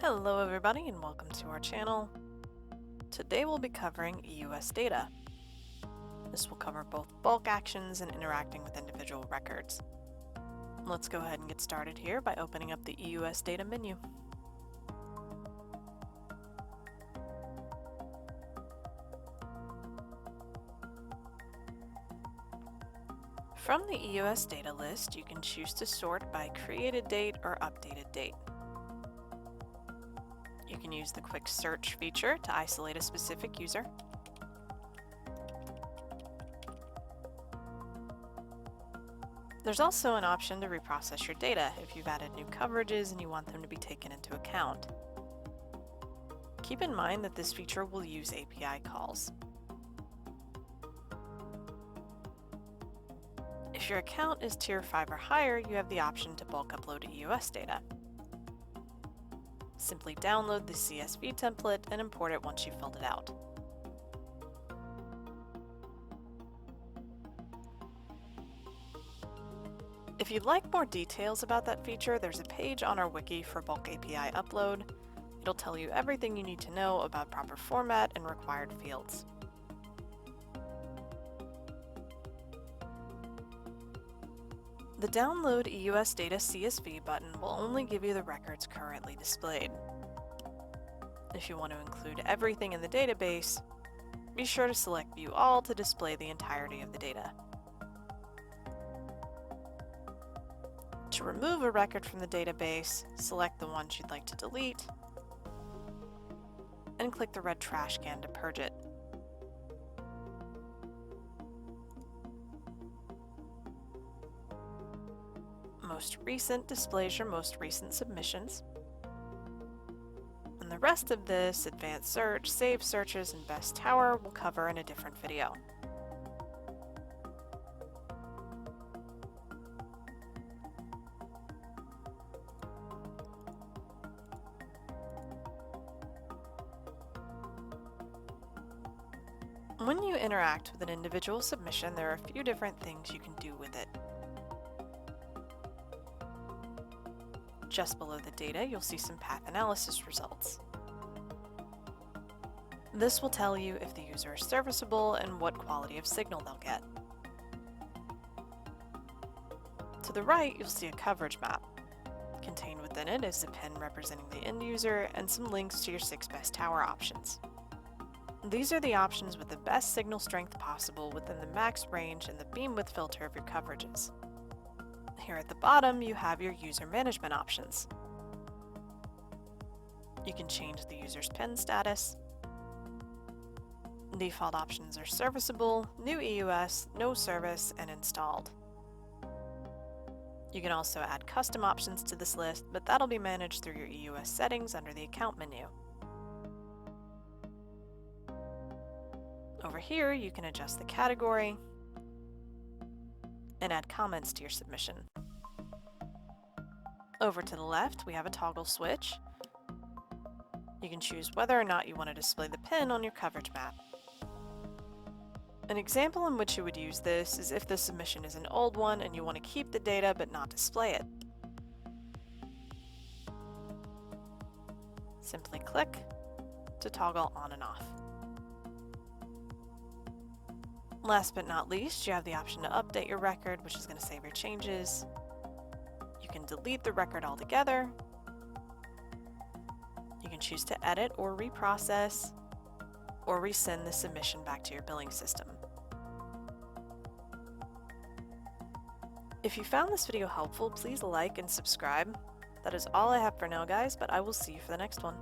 Hello everybody and welcome to our channel. Today we'll be covering EUS Data. This will cover both bulk actions and interacting with individual records. Let's go ahead and get started here by opening up the EUS Data menu. From the EUS Data list, you can choose to sort by created date or updated date. You can use the quick search feature to isolate a specific user. There's also an option to reprocess your data if you've added new coverages and you want them to be taken into account. Keep in mind that this feature will use API calls. If your account is Tier 5 or higher, you have the option to bulk upload EUS data. Simply download the CSV template and import it once you've filled it out. If you'd like more details about that feature, there's a page on our wiki for bulk API upload. It'll tell you everything you need to know about proper format and required fields. The Download EUS Data CSV button will only give you the records currently displayed. If you want to include everything in the database, be sure to select View All to display the entirety of the data. To remove a record from the database, select the ones you'd like to delete, and click the red trash can to purge it. Most Recent displays your most recent submissions. And the rest of this, Advanced Search, Saved Searches, and Best Tower, we'll cover in a different video. When you interact with an individual submission, there are a few different things you can do with it. Just below the data, you'll see some path analysis results. This will tell you if the user is serviceable and what quality of signal they'll get. To the right, you'll see a coverage map. Contained within it is a pin representing the end user and some links to your 6 best tower options. These are the options with the best signal strength possible within the max range and the beam width filter of your coverages. Here at the bottom, you have your user management options. You can change the user's PIN status. Default options are serviceable, new EUS, no service, and installed. You can also add custom options to this list, but that'll be managed through your EUS settings under the account menu. Over here, you can adjust the category and add comments to your submission. Over to the left, we have a toggle switch. You can choose whether or not you want to display the pin on your coverage map. An example in which you would use this is if the submission is an old one and you want to keep the data but not display it. Simply click to toggle on and off. Last but not least, you have the option to update your record, which is going to save your changes. You can delete the record altogether. You can choose to edit or reprocess, or resend the submission back to your billing system. If you found this video helpful, please like and subscribe. That is all I have for now, guys, but I will see you for the next one.